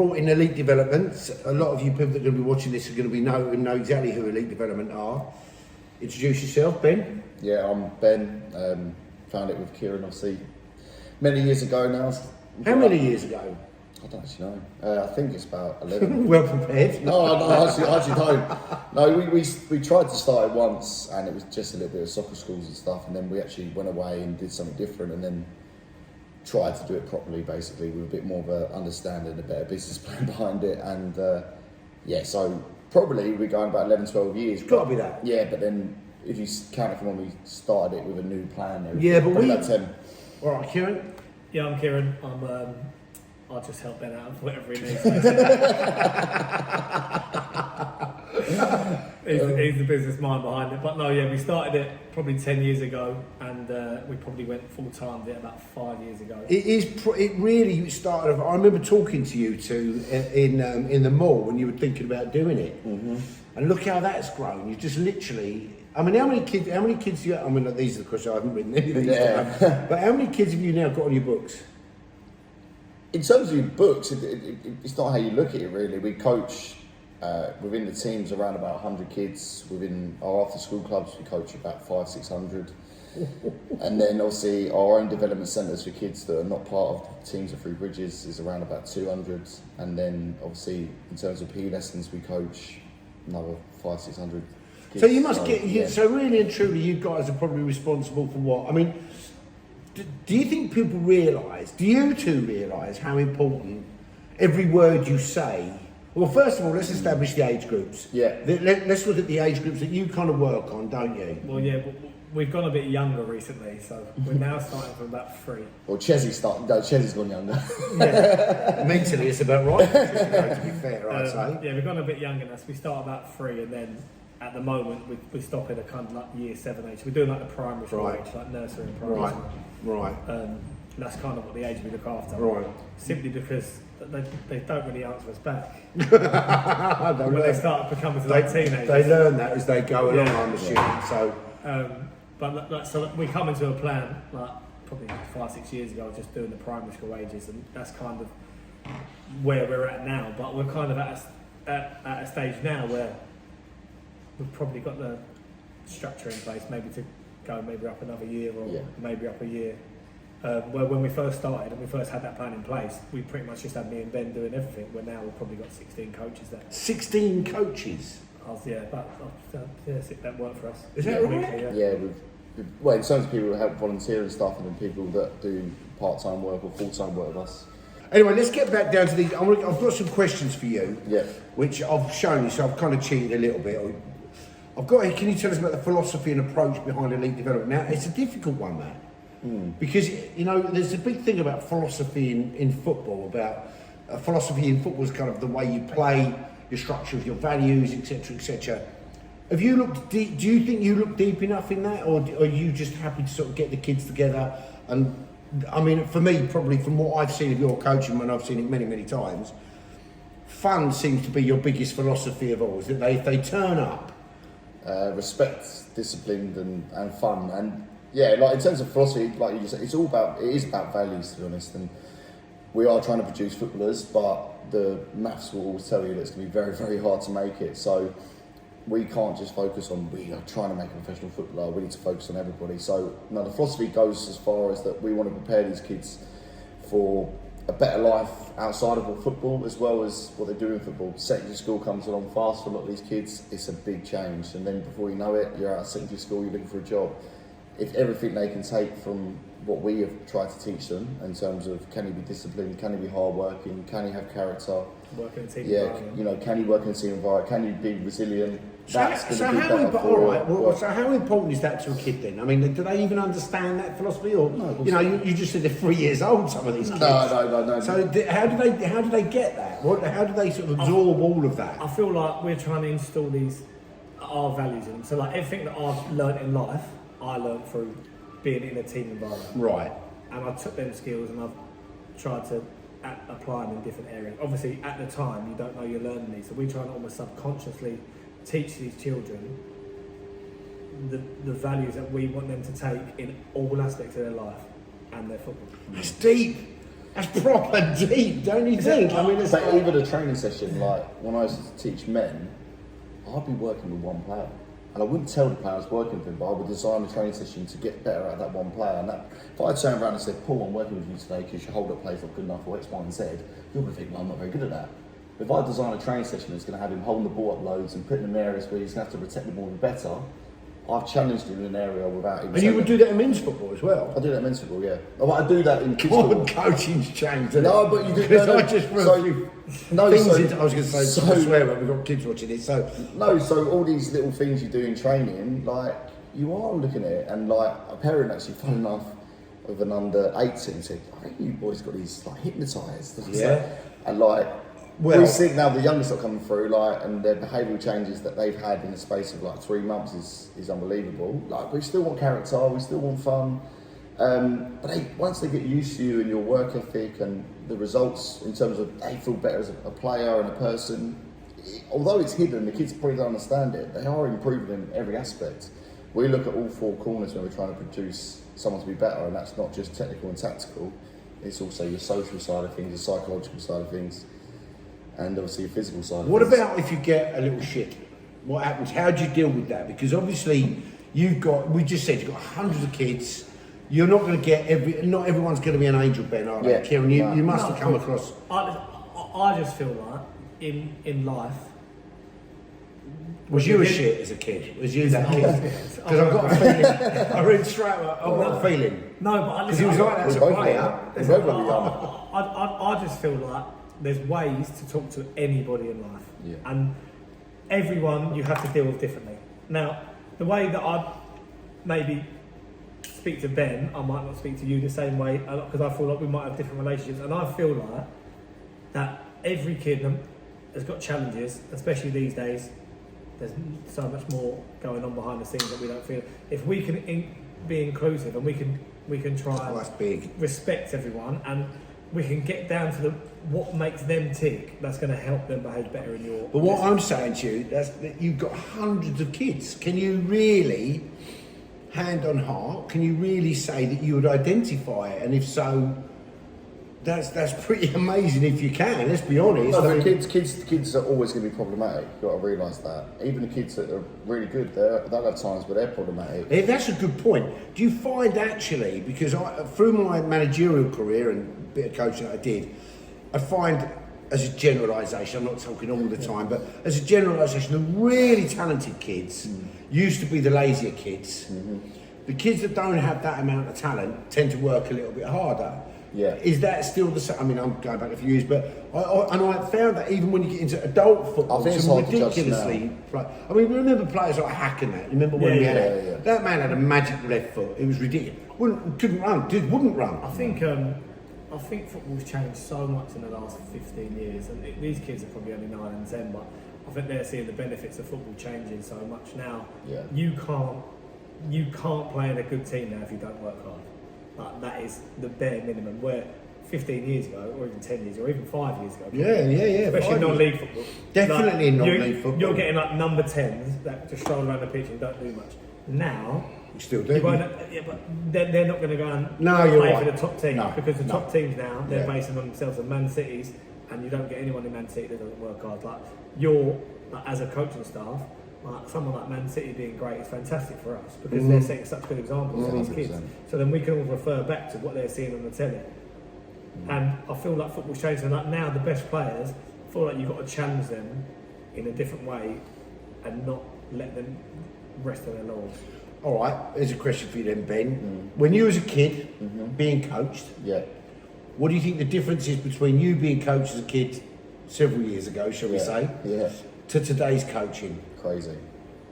brought in elite development. A lot of you people that are going to be watching this are going to know exactly who elite development are. Introduce yourself, Ben. Yeah, I'm Ben. Found it with Kieron, obviously, many years ago now. How many years ago? I don't actually know. I think it's about 11. Well prepared. No, I actually don't. No, we tried to start it once, and it was just a little bit of soccer schools and stuff, and then we actually went away and did something different, and then tried to do it properly, basically, with a bit more of an understanding, a better business plan behind it, and so probably we're going about 11, 12 years. It's got to be that. Yeah, but then if you count it from when we started it with a new plan, yeah, but probably about 10. All right, Kieron. Yeah, I'm Kieron. I'll just help Ben out with whatever he needs. He's the business mind behind it. But no, yeah, we started it probably 10 years ago, and we probably went full time there about 5 years ago. It really started. I remember talking to you two in the mall when you were thinking about doing it, and look how that's grown. You just literally. I mean, how many kids do you? I mean, these are the questions I haven't written any of these down. But how many kids have you now got on your books? In terms of your books, it's not how you look at it really. We coach within the teams around about 100 kids. Within our after school clubs, we coach about 500-600. And then obviously our own development centres for kids that are not part of teams of Three Bridges is around about 200. And then obviously in terms of PE lessons, we coach another 500-600 kids. So you must so really and truly you guys are probably responsible for what? I mean, do you think people realise, do you two realise how important every word you say? Well, first of all, let's establish the age groups. Yeah. Let's look at the age groups that you kind of work on, don't you? Well, yeah, we've gone a bit younger recently, so we're now starting from about 3. Well, Chessy's gone younger. Yeah. Mentally, it's about right, to be fair, I'd say. Yeah, we've gone a bit younger now, so we start about 3, and then at the moment we're stopping at kind of like year 7 age. We're doing like the primary school age, like nursery and primary school. Right. That's kind of what the age we look after. Right. Simply because they don't really answer us back. When they start becoming teenagers. They learn that as they go along, I'm assuming. So, so we come into a plan like probably 5-6 years ago, just doing the primary school ages, and that's kind of where we're at now. But we're kind of at a stage now where we've probably got the structure in place, maybe to go maybe up another year or maybe up a year. Where when we first started and we first had that plan in place, we pretty much just had me and Ben doing everything. Where now we've probably got 16 coaches there. 16 coaches? That worked for us. Is that right? Yeah, well, in terms of people who help volunteer and stuff, and then people that do part-time work or full-time work with us. Anyway, let's get back down to these. I've got some questions for you, which I've shown you, so I've kind of cheated a little bit. I've got here, can you tell us about the philosophy and approach behind elite development? Now, it's a difficult one, that. Because, you know, there's a big thing about philosophy in football, about philosophy in football is kind of the way you play, your structure of your values, etc., etc. Have you looked deep, do you think you look deep enough in that, or are you just happy to sort of get the kids together? And, I mean, for me, probably from what I've seen of your coaching, when I've seen it many, many times, fun seems to be your biggest philosophy of all, is that they turn up. Respect, disciplined and fun, and yeah, like in terms of philosophy, like you said, it is about values, to be honest, and we are trying to produce footballers, but the maths will always tell you that it's going to be very, very hard to make it, so we can't just focus on we are trying to make a professional footballer, we need to focus on everybody. So now the philosophy goes as far as that we want to prepare these kids for a better life outside of football as well as what they do in football. Secondary school comes along fast for a lot of these kids. It's a big change, and then before you know it, you're out of secondary school, you're looking for a job. If everything they can take from what we have tried to teach them in terms of can he be disciplined, can he be hardworking, can he have character, work in a team environment. You know, can he work in a team environment, can he be resilient? So how important is that to a kid then? I mean, do they even understand that philosophy, or no, you know, you just said they're 3 years old, some of these kids. No. So how do they get that? How do they sort of absorb all of that? I feel like we're trying to install our values in them. So like everything that I've learnt in life, I learned through being in a team environment. Right. And I took them skills and I've tried to apply them in different areas. Obviously, at the time, you don't know you're learning these, so we try to almost subconsciously teach these children the values that we want them to take in all aspects of their life and their football. That's deep. That's proper deep, don't you think? I mean, it's But even a training session, like when I used to teach men, I'd be working with one player. And I wouldn't tell the player I was working with him, but I would design a training session to get better at that one player. And that, if I turned around and said, Paul, I'm working with you today because your hold-up play's not good enough for X, Y, and Z, you're going to think, well, I'm not very good at that. But if I design a training session that's going to have him holding the ball up loads and putting him in areas where he's going to have to protect the ball better, I've challenged him in an area without him. And you would do that in men's football as well? I do that in men's football, yeah. But I do that in kids' God, football. coaching's changed. No, but you do. Because No, I just things I was going to say, I swear, but we've got kids watching it, so... No, so all these little things you do in training, like, you are looking at it, and like, a parent actually, fun enough, with an under 18 said, I think you boys got these, like, hypnotised. Yeah. And like, well, we see now the youngest are coming through, like, and their behavioural changes that they've had in the space of like 3 months is unbelievable. Like, we still want character, we still want fun. But once they get used to you and your work ethic and the results in terms of they feel better as a player and a person, although it's hidden, the kids probably don't understand it, they are improving in every aspect. We look at all 4 corners when we're trying to produce someone to be better, and that's not just technical and tactical, it's also your social side of things, your psychological side of things, and obviously your physical side of what things. about if you get a little shit? What happens? How do you deal with that? Because obviously we just said you've got hundreds of kids. You're not going to get not everyone's going to be an angel, Ben, are they? Yeah. Kieron, you must have come across... I just feel like in life... Was you a shit as a kid? Was you that kid? Because I've got a feeling, I read straight up, I've got a feeling. No, but Because he was like that as a player. I just feel like there's ways to talk to anybody in life. Yeah. And everyone you have to deal with differently. Now, the way that I maybe speak to Ben, I might not speak to you the same way, because I feel like we might have different relationships. And I feel like that every kid has got challenges, especially these days. There's so much more going on behind the scenes that we don't feel. If we can be inclusive and we can try and respect everyone, and we can get down to what makes them tick, that's going to help them behave better in your... But what I'm saying to you, that you've got hundreds of kids. Can you really, hand on heart, can you really say that you would identify it? And if so, that's pretty amazing if you can, let's be honest. No, kids are always going to be problematic. You've got to realise that. Even the kids that are really good, they'll have times where they're problematic. Yeah, that's a good point. Do you find actually, because through my managerial career and a bit of coaching that I did, I find, as a generalisation, I'm not talking all the time, but as a generalisation, the really talented kids used to be the lazier kids. Mm-hmm. The kids that don't have that amount of talent tend to work a little bit harder. Yeah. Is that still the same? I mean, I'm going back a few years, but I found that even when you get into adult football, I think it's some hard to judge ridiculously. I mean, remember players like Hack and that. Remember when we had that man had a magic left foot. It was ridiculous. Couldn't run. Wouldn't run. I think football's changed so much in the last 15 years, and these kids are probably only 9 and 10, but I think they're seeing the benefits of football changing so much now. Yeah. You can't play in a good team now if you don't work hard. Like, that is the bare minimum. Where 15 years ago, or even 10 years, or even 5 years ago, Yeah. especially non-league football. Definitely in non-league football. You're getting like number 10s that just stroll around the pitch and don't do much. Now, You still do. but they're not going to go and you're play right. for the top team, because the top teams now, they're Yeah. basing on themselves on Man Cities, and you don't get anyone in Man City that doesn't work hard. Like, you're, like, as a coaching staff, like someone like Man City being great is fantastic for us, because they're setting such good examples for these kids. So then we can all refer back to what they're seeing on the telly. And I feel like football's changing. Like, now the best players, I feel like you've got to challenge them in a different way and not let them rest on their laurels. All right, here's a question for you then, Ben. When you was a kid, being coached, what do you think the difference is between you being coached as a kid several years ago, shall we say, to today's coaching? Crazy,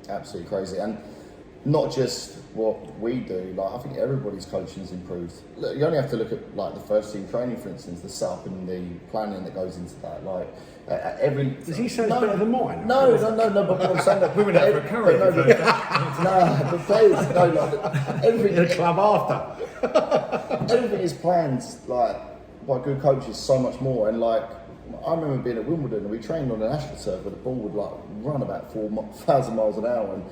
absolutely crazy, and not just what we do. Like, I think everybody's coaching's improved. Look, you only have to look at like the first team training, for instance, the setup and the planning that goes into that. Like every. Does he say it's better than mine? No. But what I'm saying that We went out for a curry. the players, like everything. In a club after. Everything is planned like by good coaches so much more, and like. I remember being at Wimbledon and we trained on an astroturf where the ball would like run about 4,000 miles an hour, and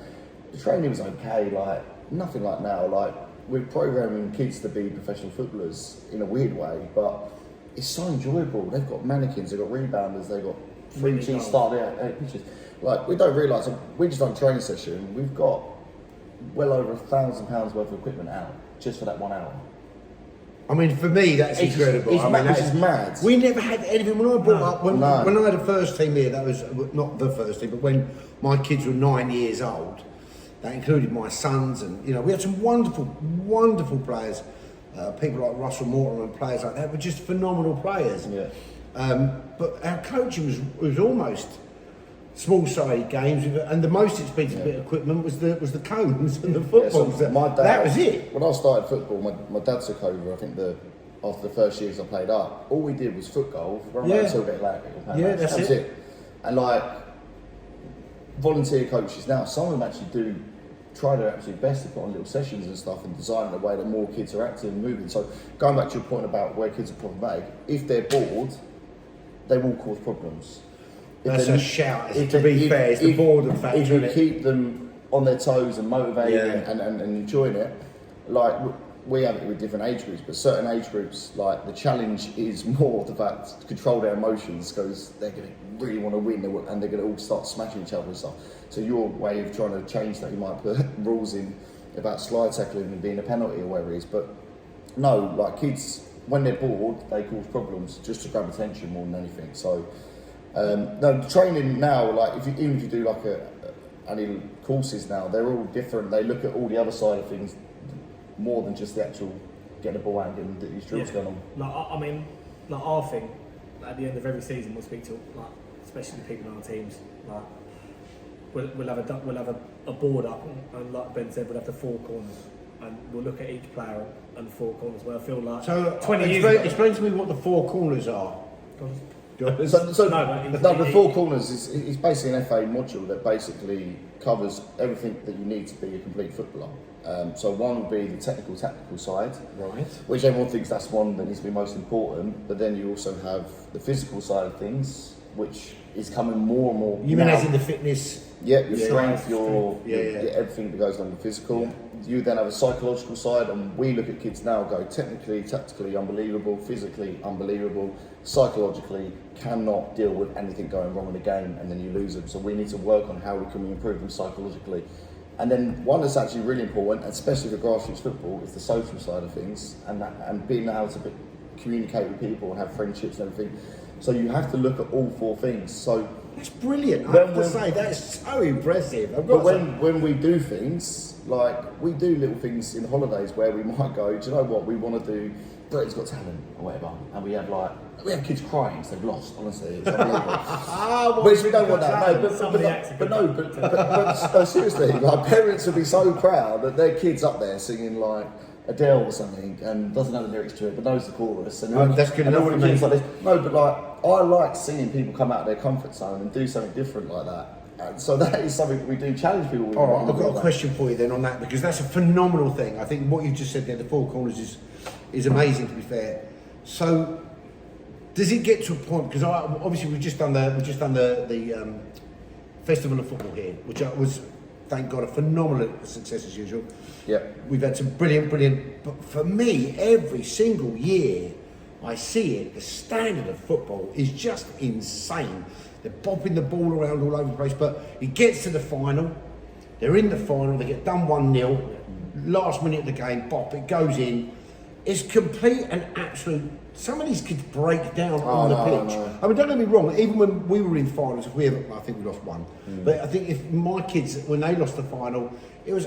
the training was okay, like nothing like now. Like, we're programming kids to be professional footballers in a weird way, but it's so enjoyable. They've got mannequins, they've got rebounders, they've got 3G Really starting out pitches. Like, we don't realise, we just done a training session, we've got well over £1,000 worth of equipment out just for that 1 hour. I mean, for me, that's It's incredible. Just, I mean, that is mad. We never had anything. When I brought up, when No. I had a first team here, that was not the first team, but when my kids were 9 years old, that included my sons, and we had some wonderful, wonderful players. People like Russell Morton and players like that were just phenomenal players. Yeah. But our coaching was almost small-sided games, and the most expensive bit of equipment was the cones and the footballs. So my dad, that was it. When I started football, my dad took over. I think after the first years I played up, all we did was foot golf, run around until get like that's that was it. And like volunteer coaches now, some of them actually do try their absolute best to put on little sessions and stuff and design in a way that more kids are active and moving. So going back to your point about where kids are problematic, if they're bored, they will cause problems. That's a shout. To be fair, it's the boredom factor. If you keep them on their toes and motivated and enjoying it, like we have it with different age groups, but certain age groups, like the challenge is more the fact to control their emotions because they're going to really want to win and they're going to all start smashing each other and stuff. So your way of trying to change that, you might put rules in about slide tackling and being a penalty or whatever it is. But no, like kids, when they're bored, they cause problems just to grab attention more than anything. So. No, training now, like even if you do like any courses now, they're all different. They look at all the other side of things more than just the actual getting the ball out and getting these drills going on. I mean, our thing at the end of every season, we'll speak to especially the people on our teams. Like we'll have a board up, and like Ben said, we'll have the 4 corners, and we'll look at each player and the 4 corners. Where I feel like 20 years ago, explain to me what the 4 corners are. The 4 corners is basically an FA module that basically covers everything that you need to be a complete footballer. So one would be the tactical side, right? Which everyone thinks that's one that needs to be most important. But then you also have the physical side of things, which is coming more and more. You mean as in the fitness? Yeah, your strength, your everything that goes along with physical. Yeah. You then have a psychological side, and we look at kids now go technically, tactically unbelievable, physically unbelievable, psychologically cannot deal with anything going wrong in the game, and then you lose them. So we need to work on how we can improve them psychologically. And then one that's actually really important, and especially for grassroots football, is the social side of things, and being able to communicate with people and have friendships and everything. So you have to look at all 4 things. So that's brilliant. I have to say that's so impressive. But when we do things, like we do little things in holidays where we might go, do you know what, we want to do Britain's Got Talent or whatever, and we have kids crying because they've lost. Honestly, it's unbelievable. Which we don't want that. But seriously, like parents would be so proud that their kid's up there singing like Adele or something and doesn't know the lyrics to it but knows the chorus. And that's good enough for me. Like this. No, but like I like seeing people come out of their comfort zone and do something different like that. And so that is something that we do challenge people with. All right, I've got a question for you then on that, because that's a phenomenal thing. I think what you just said there, the 4 corners, is amazing, to be fair. So does it get to a point, because obviously we've just done the Festival of Football here, which was, thank God, a phenomenal success as usual. Yeah. We've had some brilliant, but for me, every single year I see it, the standard of football is just insane. They're bopping the ball around all over the place, but it gets to the final, they're in the final, they get done 1-0, last minute of the game, bop, it goes in. It's complete and absolute. Some of these kids break down on the pitch. No. I mean, don't get me wrong, even when we were in finals, I think we lost 1. But I think if my kids, when they lost the final, it was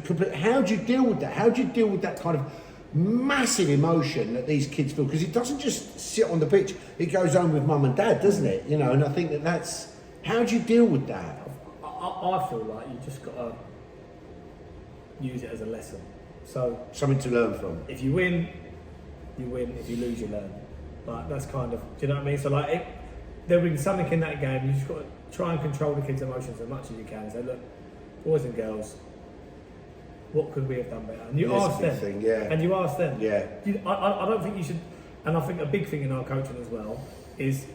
complete. How do you deal with that? How do you deal with that kind of massive emotion that these kids feel? Because it doesn't just sit on the pitch, it goes home with mum and dad, doesn't it? And I think that's, how do you deal with that? I feel like you just got to use it as a lesson. So something to learn from. If you win, you win. If you lose, you learn. Like that's kind of, do you know what I mean? So like, there'll be something in that game. You just got to try and control the kids' emotions as much as you can. Say, look, boys and girls, what could we have done better? And you ask them. And you ask them. Yeah. I don't think you should. And I think a big thing in our coaching as well is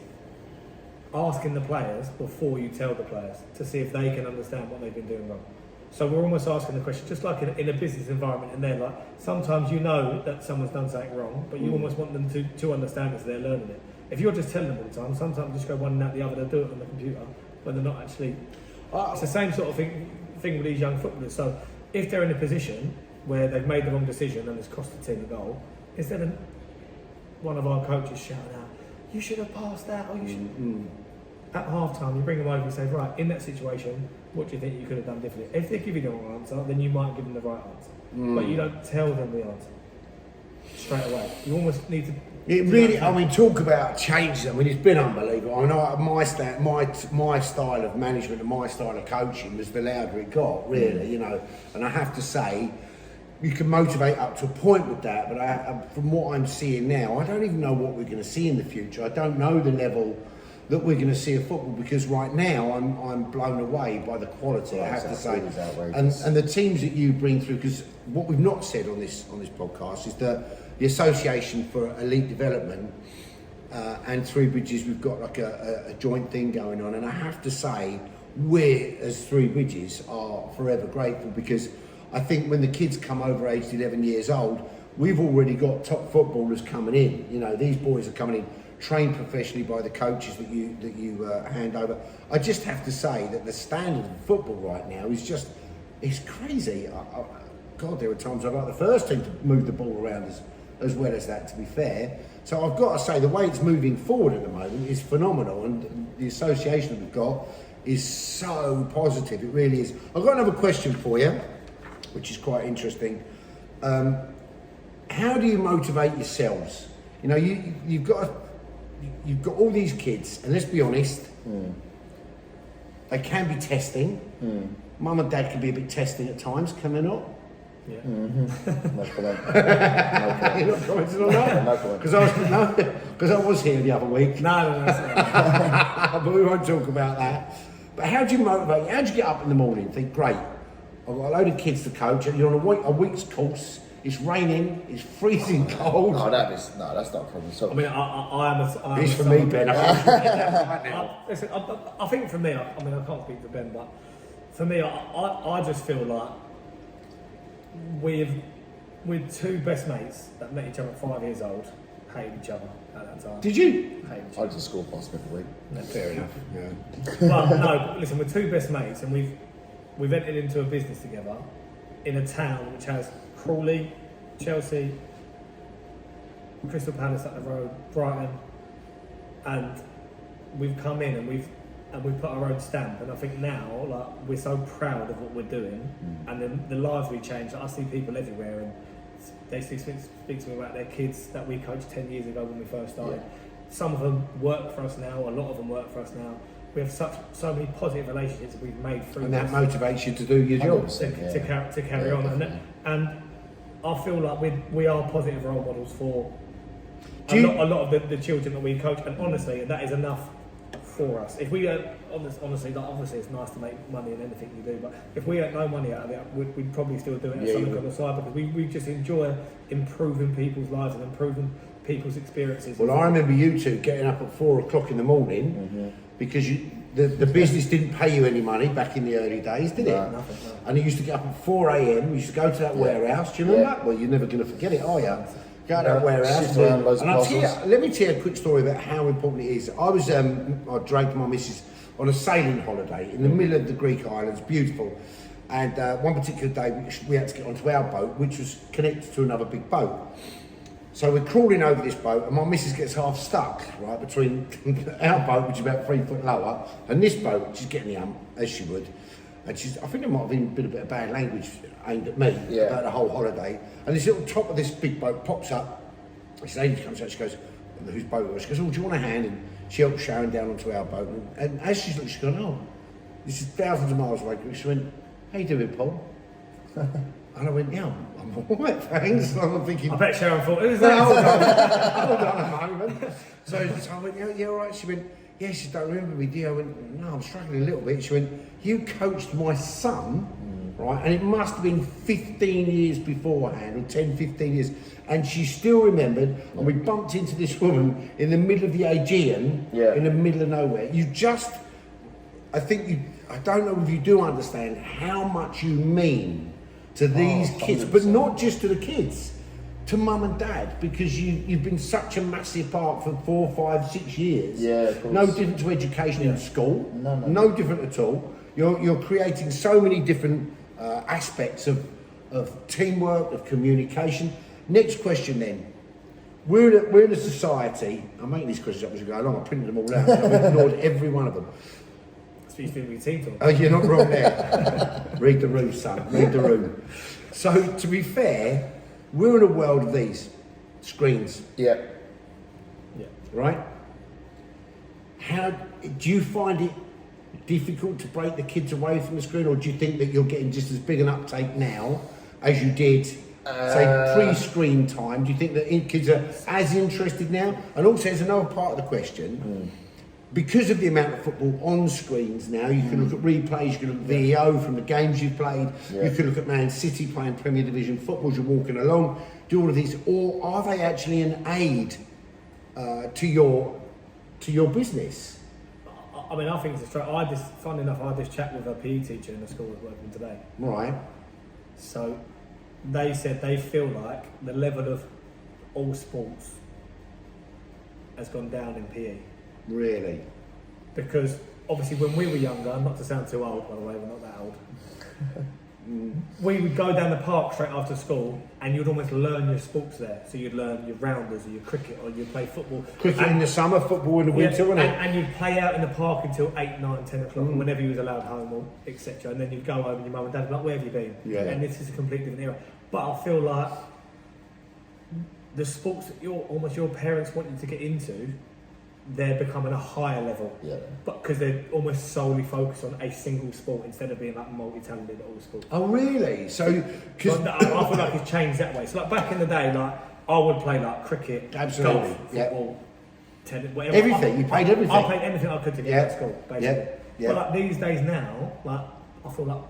asking the players before you tell the players to see if they can understand what they've been doing wrong. So we're almost asking the question, just like in a business environment, and they're like, sometimes you know that someone's done something wrong, but you almost want them to understand it so they're learning it. If you're just telling them all the time, sometimes just go one and out the other, they'll do it on the computer, when they're not actually... It's the same sort of thing with these young footballers. So if they're in a position where they've made the wrong decision and it's cost the team a goal, instead of one of our coaches shouting out, you should have passed that, or you should... At half time, you bring them over and say, right, in that situation, what do you think you could have done differently? If they give you the wrong answer, then you might give them the right answer. But you don't tell them the answer straight away. You almost need to... It really, I mean, talk about changes. I mean, it's been unbelievable. I know my style of management and my style of coaching was the louder it got, really, you know. And I have to say, you can motivate up to a point with that, but from what I'm seeing now, I don't even know what we're going to see in the future. I don't know the level that we're going to see of football, because right now I'm blown away by the quality, I have to say. And the teams that you bring through, because what we've not said on this podcast is that the Association for Elite Development and Three Bridges, we've got like a joint thing going on, and I have to say we as Three Bridges are forever grateful, because I think when the kids come over aged 11 years old, we've already got top footballers coming in. You know, these boys are coming in trained professionally by the coaches that you hand over. I just have to say that the standard of football right now is crazy. God, there are times I'd like the first team to move the ball around as well as that, to be fair. So I've got to say, the way it's moving forward at the moment is phenomenal, and the association that we've got is so positive. It really is. I've got another question for you, which is quite interesting. How do you motivate yourselves? You know, you've got all these kids, and let's be honest, they can be testing. Mum and Dad can be a bit testing at times, can they not? Yeah. No comment. You're not commenting on that? No comment. Because I was here the other week. No. But we won't talk about that. But how do you motivate? How do you get up in the morning and think, great, I've got a load of kids to coach, and you're on a week's course, it's raining, it's freezing cold. That's not a problem. So, I mean, I am it's for me, Ben. Listen, I think for me, I can't speak for Ben, but for me, I just feel like with two best mates that met each other at 5 years old, hated each other at that time. Did you? Hated each I other. just score past them every week. Fair enough. Yeah. But no, listen, we're two best mates, and we've entered into a business together in a town which has Crawley, Chelsea, Crystal Palace up the road, Brighton, and we've come in and we've put our own stamp. And I think now, like, we're so proud of what we're doing, and then the lives we change. I see people everywhere, and they speak to me about their kids that we coached 10 years ago when we first started. Yeah. Some of them work for us now. A lot of them work for us now. We have so many positive relationships that we've made through. And that motivates you to do your job. To carry on. And I feel like we are positive role models for a lot of the children that we coach. And honestly, that is enough for us. If we honestly, like, obviously it's nice to make money in anything you do, but if we earn no money out of it, we'd probably still do it as something on the side, because we just enjoy improving people's lives and improving people's experiences. Well, I remember you two getting up at 4 o'clock in the morning because the business didn't pay you any money back in the early days, did it? Nothing. And you used to get up at 4 a.m. You used to go to that warehouse. Do you remember that? Well, you're never going to forget it, are you? Go to that warehouse. And let me tell you a quick story about how important it is. I dragged my missus on a sailing holiday in the middle of the Greek islands, beautiful. And one particular day we had to get onto our boat, which was connected to another big boat. So we're crawling over this boat, and my missus gets half stuck, right, between our boat, which is about 3 foot lower, and this boat, which is getting the as she would. And I think there might have been a bit of bad language aimed at me about the whole holiday. And this little top of this big boat pops up. This lady comes out, she goes, whose boat it was? She goes, oh, do you want a hand? And she helps Sharon down onto our boat. And as she's looking, she's going, oh, this is thousands of miles away. She went, how you doing, Paul? And I went, yeah, I'm all right, thanks. And I'm thinking, I bet Sharon thought, who's hold that? on a moment. So I went, yeah, all right. She went, yeah, she don't remember me, do you? I went, no, I'm struggling a little bit. She went, you coached my son, right? And it must have been 15 years beforehand, or 10, 15 years. And she still remembered, and we bumped into this woman in the middle of the Aegean, in the middle of nowhere. I don't know if you do understand how much you mean to these kids, but not just to the kids, to mum and dad, because you've been such a massive part for 4, 5, 6 years. Yeah, of course. No different to education in school. No different at all. You're creating so many different aspects of teamwork, of communication. Next question then. We're in a society. I'm making these questions up as we go along. I printed them all out. I've ignored every one of them. That's what you think we team talk. Oh, you're not wrong there. Read the room, son. Read the room. So, to be fair, we're in a world of these screens. Yeah. Right? How do you find it difficult to break the kids away from the screen, or do you think that you're getting just as big an uptake now as you did, say, pre-screen time? Do you think that kids are as interested now? And also, there's another part of the question. Because of the amount of football on screens now, you can look at replays, you can look at video from the games you've played, you can look at Man City playing Premier Division football as you're walking along, do all of these, or are they actually an aid to your business? I mean, I think it's a straight. Funny enough, I had this chat with a PE teacher in the school I was working today. Right. So they said they feel like the level of all sports has gone down in PE. Really? Because obviously when we were younger, not to sound too old by the way, we're not that old, we would go down the park straight after school and you'd almost learn your sports there. So you'd learn your rounders or your cricket, or you'd play football. Cricket in the summer, football in the winter, wasn't it? And you'd play out in the park until 8, 9, 10 o'clock, whenever you was allowed home, or etc. And then you'd go home and your mum and dad would be like, where have you been? Yeah. And this is a completely different era. But I feel like the sports that your parents want you to get into, they're becoming a higher level, but because they're almost solely focused on a single sport instead of being like multi-talented at all sports. Oh, really? So, because I feel like it's changed that way. So, like back in the day, like I would play like cricket, absolutely, golf, football, tennis, whatever. Everything. You played everything. I played anything I could to get out of school, basically. But like these days now, like I feel like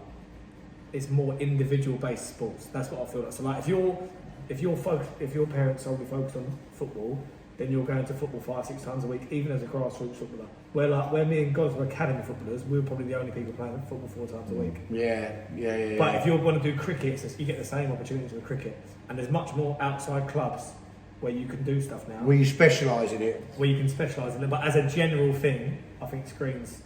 it's more individual-based sports. That's what I feel like. So, like if your parents solely focused on football, then you're going to football 5, 6 times a week, even as a grassroots footballer. Where me and Godfrey were academy footballers, we were probably the only people playing football 4 times a week. Yeah. But if you want to do cricket, you get the same opportunities with cricket. And there's much more outside clubs where you can do stuff now. Where you specialise in it. Where you can specialise in it. But as a general thing, I think screens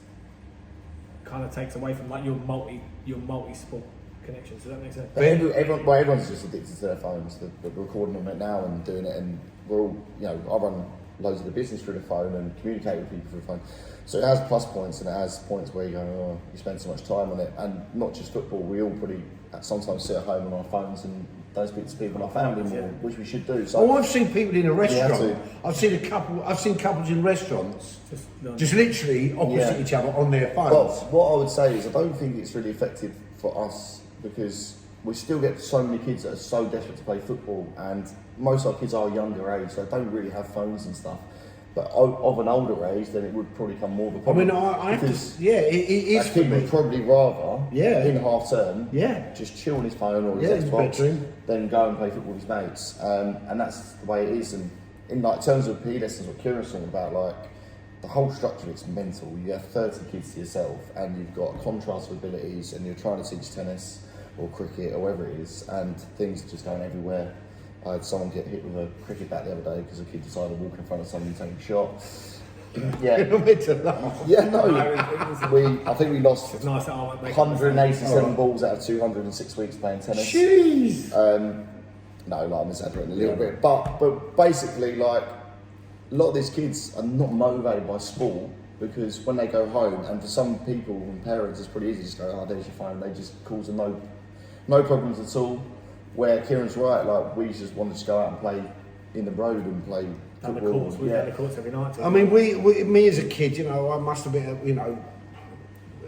kind of takes away from like your multi-sport connections. Does that make sense? But everyone's just addicted to their phones. They're recording on it now and doing it, and we're all, I run loads of the business through the phone and communicate with people through the phone. So it has plus points and it has points where you go, you spend so much time on it. And not just football, we all pretty sometimes sit at home on our phones and don't speak to people in our family more, which we should do. So I've seen people in a restaurant. I've seen couples in restaurants just literally opposite each other on their phones. Well, what I would say is I don't think it's really effective for us, because we still get so many kids that are so desperate to play football, and most of our kids are younger age, so they don't really have phones and stuff. But of an older age, then it would probably become more of a problem. I have to, it is for me. Would probably rather, in half term, just chill on his phone or his Xbox, than go and play football with his mates. And that's the way it is. And in like terms of PE lessons, what Kieron's talking about, like the whole structure of it's mental. You have 30 kids to yourself, and you've got a contrast of abilities, and you're trying to teach tennis or cricket or whatever it is, and things are just going everywhere. I had someone get hit with a cricket bat the other day because a kid decided to walk in front of somebody and take a shot. I think we lost 187 balls out of 206 weeks playing tennis. Jeez! I'm exaggerating a little bit, but basically, like, a lot of these kids are not motivated by sport, because when they go home, and for some people and parents, it's pretty easy to just go, there's your phone. They just cause them no problems at all. Where Kieron's right, like, we just want to just go out and play in the road and play football. We had the courts every night. I mean, me as a kid, I must have been,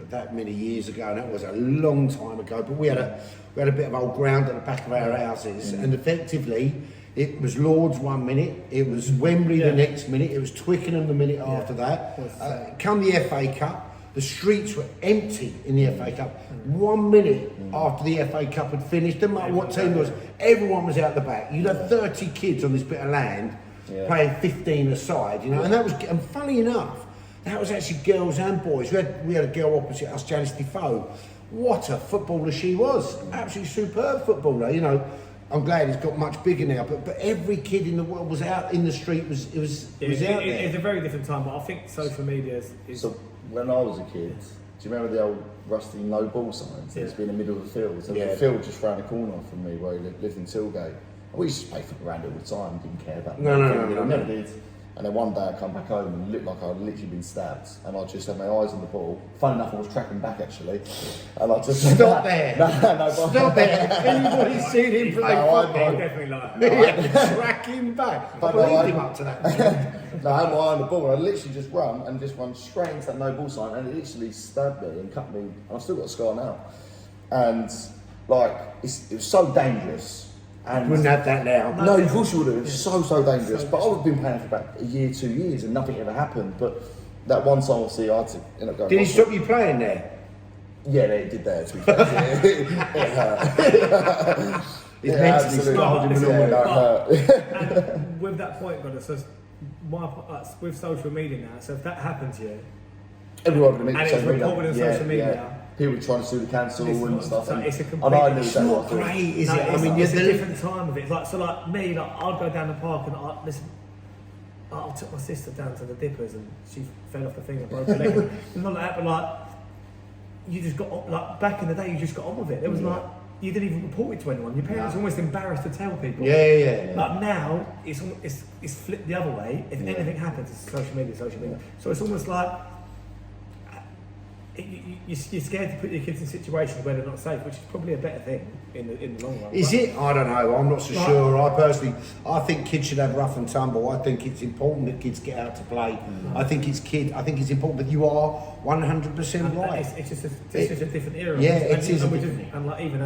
that many years ago, and that was a long time ago. But we had a bit of old ground at the back of our houses, and effectively, it was Lords 1 minute, it was Wembley the next minute, it was Twickenham the minute after that. Come the FA Cup. The streets were empty in the FA Cup. 1 minute after the FA Cup had finished, no matter what team it was, everyone was out the back. You'd have 30 kids on this bit of land playing 15 aside, and that was. And funny enough, That was actually girls and boys. We had a girl opposite us, Janice Defoe. What a footballer she was! Absolutely superb footballer. You know, I'm glad it's got much bigger now. But every kid in the world was out in the street. Was out there. It's a very different time. But I think social media is. So when I was a kid, do you remember the old rusty no ball signs? It used to be in the middle of the field. So there was a field just round the corner from me where he lived in Tilgate. We used to play football around all the time. Didn't care about No. Never did. And then one day I come back home and it looked like I'd literally been stabbed, and I just had my eyes on the ball. Funny enough, I was tracking back actually, and I just Stop there! No, Stop there! Anybody's seen him play football? Definitely like that. Track him back. But I believed him up to that. No, I had my eye on the ball, and I literally just run straight into that no ball sign, and it literally stabbed me and cut me, and I've still got a scar now. And like, it was so dangerous. And Wouldn't have that now. No, of course you would have. It's so dangerous. But I would have been playing for about a year, 2 years, and nothing ever happened. But that one time, obviously, I had to end up going. Did he stop you playing there? Yeah, it did there, to be fair. It hurt. It's mentally scarred him and all. And with that point, brother, so with social media now, so if that happened to you, Everyone would admit and it's reported on social media. People trying to sue the council and stuff. So it's a and complete. I knew It's that not was great, is No, it? I mean, it's a you're different time of it. Like, so like me, like I'd go down the park and I took my sister down to the Dippers and she fell off the thing and broke her leg. Not like that, but like you just got on, like back in the day, you just got on with it. It was like you didn't even report it to anyone. Your parents were almost embarrassed to tell people. Yeah. Like now, it's flipped the other way. If anything happens, it's social media. So it's almost like you're scared to put your kids in situations where they're not safe, which is probably a better thing in the long run. Is it? I don't know. I'm not so sure. I think kids should have rough and tumble. I think it's important that kids get out to play. I think it's important, but you are 100% right. It's just a different era. Yeah, and, it is. And like even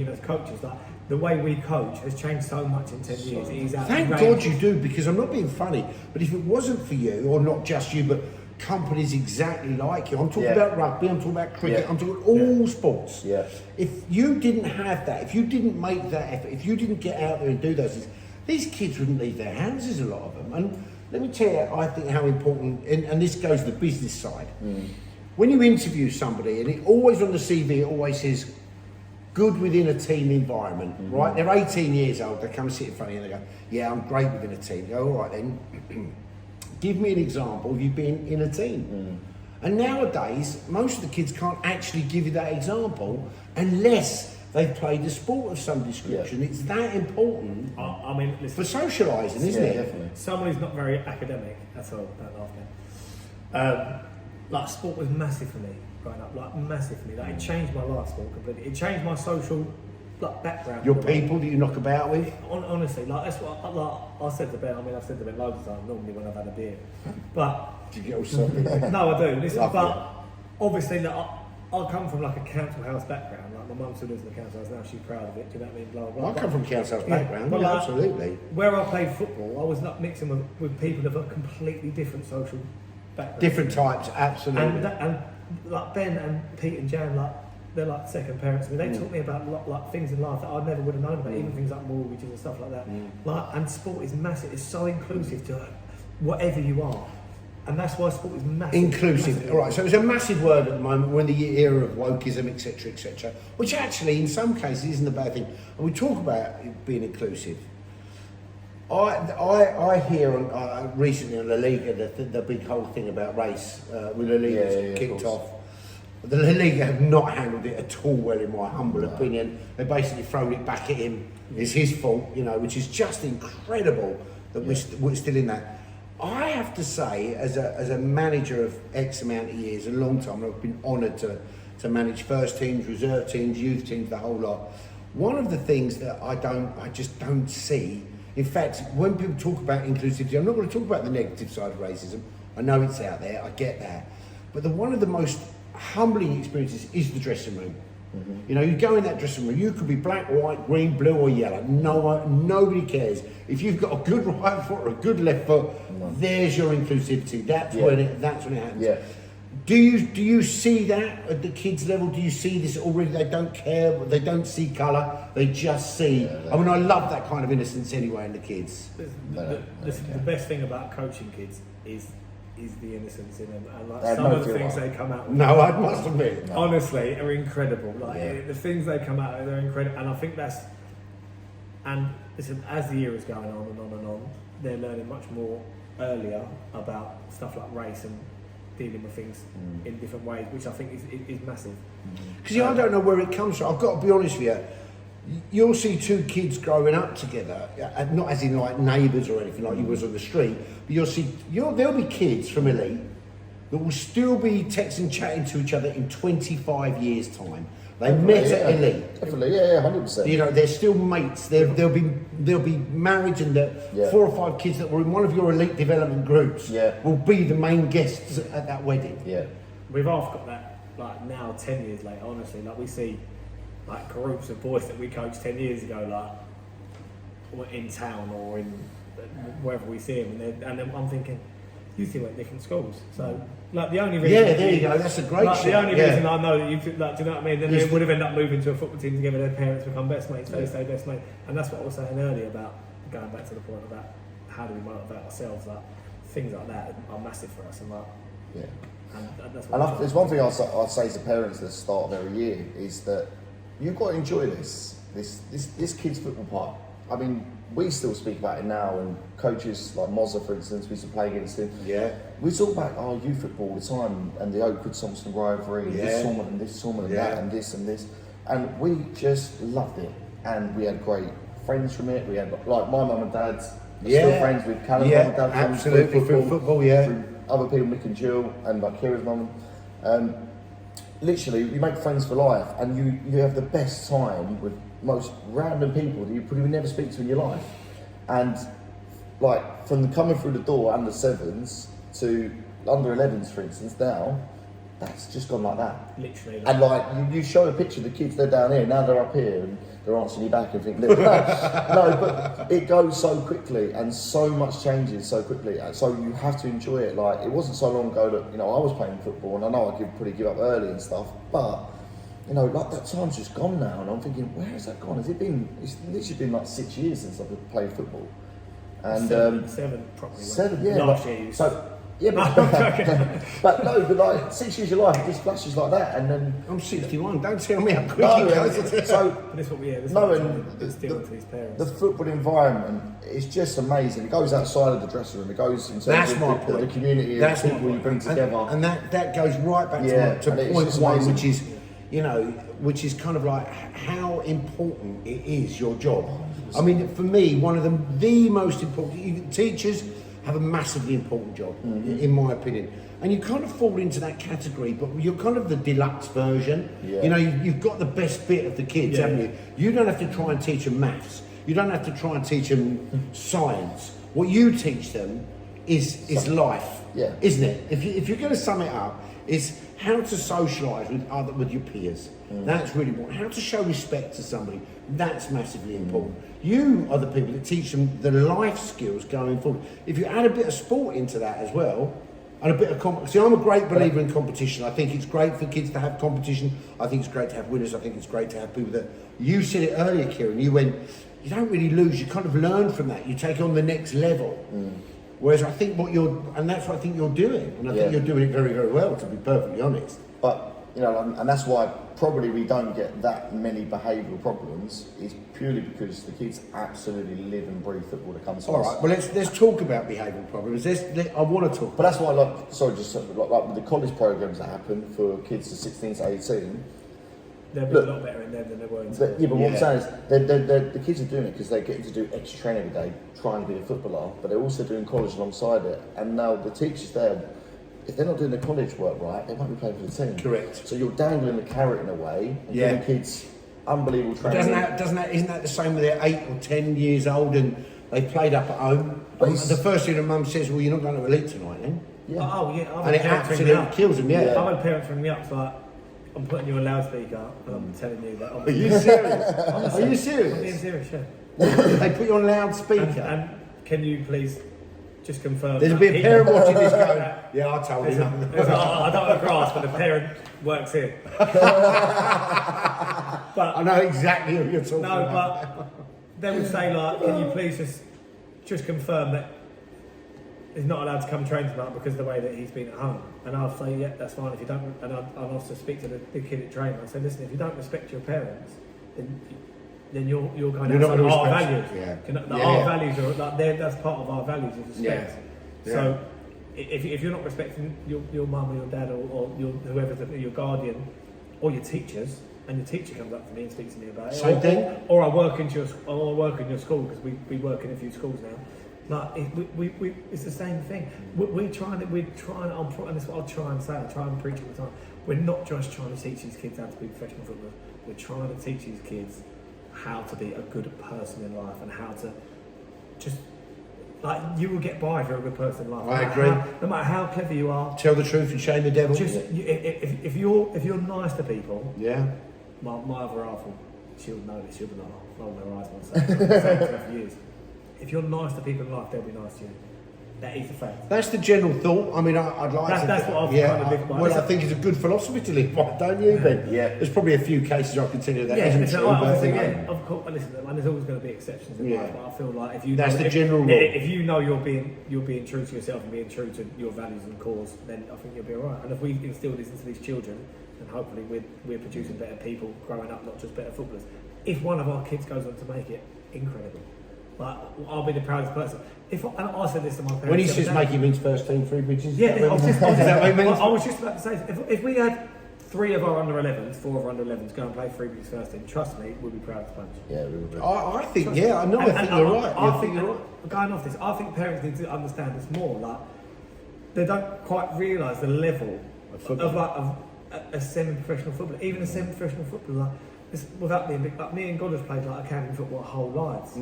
as coaches, like the way we coach has changed so much in 10 years. It is Thank outrageous. God you do, because I'm not being funny, but if it wasn't for you, or not just you, but companies exactly like you, I'm talking about rugby, I'm talking about cricket, I'm talking all sports. Yeah. If you didn't have that, if you didn't make that effort, if you didn't get out there and do those things, these kids wouldn't leave their houses, a lot of them. And let me tell you, I think how important, and this goes to the business side, when you interview somebody, and it always on the CV, it always says, good within a team environment, right? They're 18 years old, they come sit in front of you and they go, yeah, I'm great within a team. You go, all right then, give me an example of you being in a team. And nowadays, most of the kids can't actually give you that example unless they've played a sport of some description. It's that important I mean, listen, for socialising, isn't it? Definitely. someone who's not very academic, that's all, don't laugh now. Like sport was massive for me growing up, like massive for me. Like it changed my life, sport completely. It changed my social background. Your people that you knock about with. Honestly, like that's what I said to Ben. I mean, I've said to Ben loads of times. Normally when I've had a beer, but Do you get all soppy? no, I do. Listen, Love but obviously, like, I come from like a council house background. Like my mum still lives in the council house now. She's proud of it. Do you know what I mean? Blah blah. I come from a council house background, but yeah, like, absolutely. Where I played football, I was not mixing with people of a completely different social background. Different types, absolutely. And like Ben and Pete and Jan, like they're like second parents to me. They taught me about like things in life that I never would have known about, even things like mortgages and stuff like that. Like, and sport is massive. It's so inclusive to whatever you are, and that's why sport is massive. Inclusive, Massive. all right. So it's a massive word at the moment. We're in the era of wokeism, etc., which actually, in some cases, isn't a bad thing. And we talk about it being inclusive. I hear on recently on La Liga the big whole thing about race with La Liga kicked off. The La Liga have not handled it at all well, in my humble opinion. They basically thrown it back at him. It's his fault, you know, which is just incredible that we're still in that. I have to say, as a manager of X amount of years, a long time, I've been honoured to manage first teams, reserve teams, youth teams, the whole lot. One of the things that I just don't see. In fact, when people talk about inclusivity, I'm not going to talk about the negative side of racism. I know it's out there, I get that. But one of the most humbling experiences is the dressing room. You know, you go in that dressing room, you could be black, white, green, blue or yellow. Nobody cares. If you've got a good right foot or a good left foot, there's your inclusivity. That's when it happens. Yeah. Do you see that at the kids' level? Do you see this already? They don't care, they don't see colour, they just see. I mean, I love that kind of innocence anyway in the kids. The best thing about coaching kids is is the innocence in them, and like They have some no of the fear things of it. they come out with. No, I must admit. Honestly, are incredible. Like Yeah. the things they come out with, they're incredible, and I think that's. And listen, as the year is going on and on and on, they're learning much more earlier about stuff like race and dealing with things in different ways, which I think is massive. Because I don't know where it comes from. I've got to be honest with you. You'll see two kids growing up together, not as in like neighbours or anything like you was on the street, but there'll be kids from Elite that will still be texting, chatting to each other in 25 years' time. They met at Elite. Definitely, yeah, 100%. You know, they're still mates. They'll be married, and the 4 or 5 kids that were in one of your Elite development groups will be the main guests at that wedding. Yeah. We've half got that, like now 10 years later, honestly, like we see like groups of boys that we coached 10 years ago, like in town or in wherever we see them, and then I'm thinking, you two went different schools, so like the only reason Yeah, there you go. That's a great like, shot. the only reason I know that you could, like, do you know what I mean? Then Yes. they would have ended up moving to a football team together. Their parents become best mates. They stay best mates, and that's what I was saying earlier about going back to the point about how do we motivate ourselves. Like things like that are massive for us, and like and that's what And there's one thing I'd say to parents at the start of every year is that you've got to enjoy this kids' football part. I mean, we still speak about it now, and coaches like Mozza, for instance, we used to play against him. Yeah. We talk about our youth football all the time, and the Oakwood Thompson rivalry, this tournament and this tournament and that, and this and this. And we just loved it. And we had great friends from it. We had, like, my mum and dad's still friends with Callum's mum and dad. Absolutely, through football, through other people, Mick and Jill, and like Kieron's mum. Literally, you make friends for life, and you have the best time with most random people that you probably never speak to in your life. And like from coming through the door under 7s to under 11s, for instance, now that's just gone like that. literally. And like you show a picture of the kids, they're down here, now they're up here, and they're answering you back and think, no, but it goes so quickly, and so much changes so quickly. And so you have to enjoy it. Like it wasn't so long ago that I was playing football, and I know I could probably give up early and stuff, but like that time's just gone now, and I'm thinking, where has that gone? It's literally been like 6 years since I've played football. And seven probably. 7, yeah. Last year. But like 6 years of your life, it just flashes like that, and then I'm 61. Don't tell me how quick no, it goes. so But this is what we the, to these parents. the football environment is just amazing. It goes outside of the dressing room. It goes into the community, That's the people you bring together. And that goes right back to point one, which is, which is kind of like how important it is, your job. I mean, for me, one of the most important, teachers have a massively important job, in my opinion. And you kind of fall into that category, but you're kind of the deluxe version. Yeah. You've got the best bit of the kids, haven't you? You don't have to try and teach them maths. You don't have to try and teach them science. What you teach them is life, isn't it? If you're going to sum it up, it's how to socialise with your peers. That's really important. How to show respect to somebody. That's massively important. You are the people that teach them the life skills going forward. If you add a bit of sport into that as well, and a bit of see, I'm a great believer in competition. I think it's great for kids to have competition. I think it's great to have winners. I think it's great to have people that. You said it earlier, Kieron. You went. You don't really lose. You kind of learn from that. You take on the next level. Whereas I think that's what I think you're doing, and I think you're doing it very, very well, to be perfectly honest. But and that's why probably we don't get that many behavioural problems. Is purely because the kids absolutely live and breathe football that comes to us. All right, well let's talk about behavioural problems. I want to talk. But that's why, like with the college programs that happen for kids to 16 to 18. They'll be a lot better in them than they were in school. What I'm saying is, the kids are doing it because they're getting to do extra training every day, trying to be a footballer, but they're also doing college alongside it. And now the teachers there, if they're not doing the college work right, they won't be playing for the team. Correct. So you're dangling the carrot in a way, and giving kids unbelievable training. Isn't that the same when they're 8 or 10 years old and they played up at home? The first thing the mum says, well, you're not going to Elite tonight then? Yeah. Oh yeah, and it absolutely kills them, I've had parents ring me up, so I'm putting you on loudspeaker and I'm telling you that. Are you serious? Are you serious? I'm being serious, yeah. They put you on loudspeaker. And can you please just confirm? There'll be a parent watching this going, yeah, I told him. I don't want to grasp, but the parent works here. But I know exactly what you're talking about. But they would say, like, can you please just confirm that he's not allowed to come train tonight because of the way that he's been at home. And I'll say, yeah, that's fine if you don't. And I'll also speak to the kid at training. I'll say, listen, if you don't respect your parents, then you're going to have our values. Our values are like that's part of our values is respect. So if you're not respecting your mum or your dad or whoever your guardian or your teachers, and your teacher comes up to me and speaks to me about it, or I work in your school because we work in a few schools now. Like it's the same thing. We're trying. And this is what I'll try and say. I try and preach all the time. We're not just trying to teach these kids how to be professional footballers. We're trying to teach these kids how to be a good person in life and how to just like you will get by if you're a good person in life. I agree. No matter how clever you are, tell the truth and shame the devil. Just if you're nice to people, my other half she'll know this. She'll be like, roll their eyes myself for years. If you're nice to people in life, they'll be nice to you. That is the fact. That's the general thought. I mean, I'd like to. That's what I've kind of lived by. Well, I think it's a good philosophy to live by, don't you, Ben? Yeah. There's probably a few cases I can tell you that isn't true. Of course, listen, there's always going to be exceptions in life, but I feel like if you that's know, the general rule. If you know you're being true to yourself and being true to your values and cause, then I think you'll be alright. And if we instill this into these children, then hopefully we're producing better people growing up, not just better footballers. If one of our kids goes on to make it, incredible. Like, I'll be the proudest person. And I said this to my parents. When he says make him into first team, 3 bridges. Yeah, I was just about to say, if we had 3 of our under 11s, 4 of our under 11s go and play 3 bridges first team, trust me, we'll be proud as punch. Yeah, we would. I think, I think you're right. I think you're right. Going off this, I think parents need to understand this more. Like, they don't quite realise the level of a semi-professional footballer, even a semi-professional footballer. Without being big, like me and Goddard played like academy football our whole lives.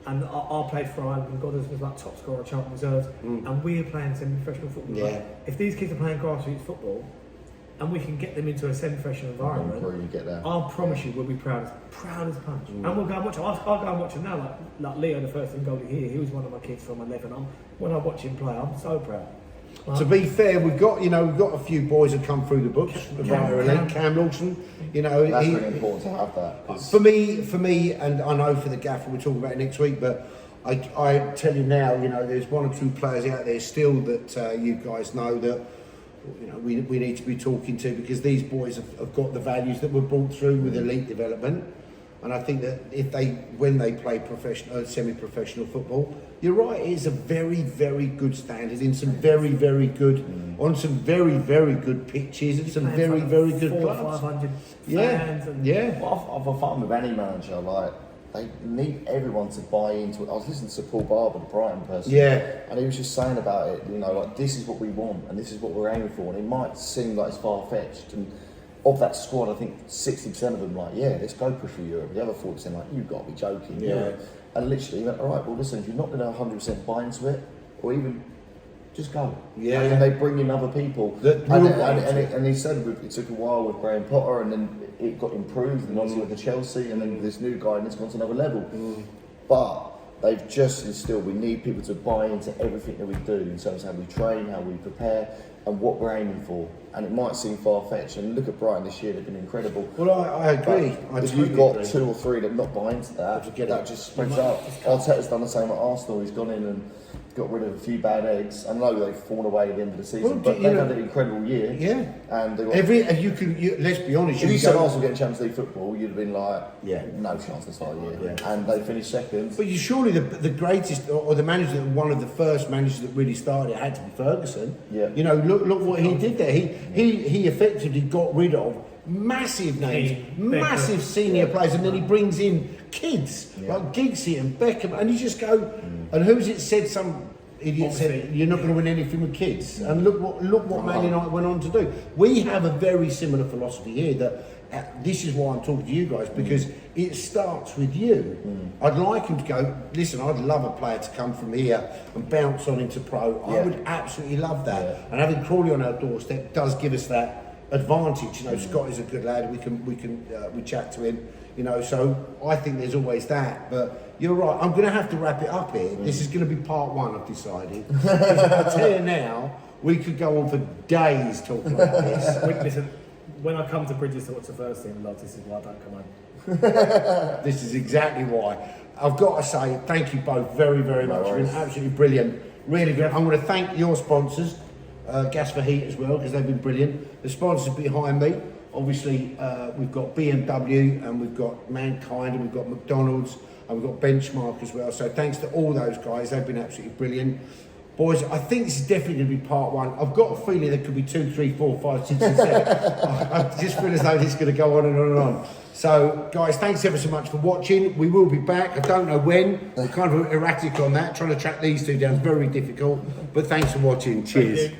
And I played for Ireland and Goddard was like top scorer, champion reserves, and we're playing semi-professional football. Yeah. Like, if these kids are playing grassroots football, and we can get them into a semi-professional environment, I promise you we'll be proud as punch. And we'll go and watch. I'll go and watch him now. Like Leo, the first team goalie here, he was one of my kids from 11. When I watch him play, I'm so proud. To be fair, we've got a few boys that come through the books. Cam Lawson, that's really important to have that. For me, and I know for the gaffer, we'll talk about it next week. But I tell you now, there's 1 or 2 players out there still that you guys know that we need to be talking to, because these boys have got the values that were brought through with elite development. And I think that when they play semi-professional football, you're right, it is a very, very good standard in some very, very good, on some very, very good pitches and some very, very good clubs. 500 fans. I've found with any manager, like, they need everyone to buy into it. I was listening to Paul Barber, the Brighton person, and he was just saying about it, like, this is what we want and this is what we're aiming for. And it might seem like it's far-fetched, and of that squad, I think 60% of them like, let's go push for Europe. The other 40% like, you've got to be joking. And literally, he went, all right, well, listen, if you're not going to 100% buy into it, or even just go. And they bring in other people. And he said it took a while with Graham Potter, and then it got improved, and obviously with the Chelsea, and then this new guy, and it's gone to another level. But they've just instilled, we need people to buy into everything that we do in terms of how we train, how we prepare, and what we're aiming for. And it might seem far-fetched, and look at Brighton this year, they've been incredible. Well, I agree. If you've got 2 or 3 that not buy into that just spreads out. Arteta's done the same at Arsenal. He's gone in and got rid of a few bad eggs. I know they've fallen away at the end of the season, but they've had an incredible year. And let's be honest. If you said Arsenal getting Champions League football, you'd have been like, no chance to start the year. And they finished second. But surely the greatest, or the manager, one of the first managers that really started it had to be Ferguson. Look what he did there. He effectively got rid of massive names, massive senior players, and then he brings in kids like Giggsy and Beckham, and you just go, and who's it said? Some idiot said you're not going to win anything with kids, and look what Man United went on to do. We have a very similar philosophy here. That this is why I'm talking to you guys, because it starts with you. I'd like him to go, listen, I'd love a player to come from here and bounce on into pro. I would absolutely love that. And having Crawley on our doorstep does give us that advantage. Scott is a good lad. We chat to him. So I think there's always that. But you're right. I'm going to have to wrap it up here. This is going to be part 1. I've decided. Because I tell you now, we could go on for days talking about this. Listen, when I come to Bridges to watch the first team, this is why I don't come home. This is exactly why. I've got to say thank you both very, very much. You've been absolutely brilliant. Really good. I'm going to thank your sponsors, Gas for Heat as well, because they've been brilliant. The sponsors behind me, obviously, we've got BMW and we've got Mankind and we've got McDonald's and we've got Benchmark as well. So thanks to all those guys, they've been absolutely brilliant. Boys, I think this is definitely going to be part one. I've got a feeling there could be 2, 3, 4, 5, 6 and 7. I just feel as though this is going to go on and on and on. So, guys, thanks ever so much for watching. We will be back. I don't know when. We're kind of erratic on that. Trying to track these two down is very difficult. But thanks for watching. Cheers.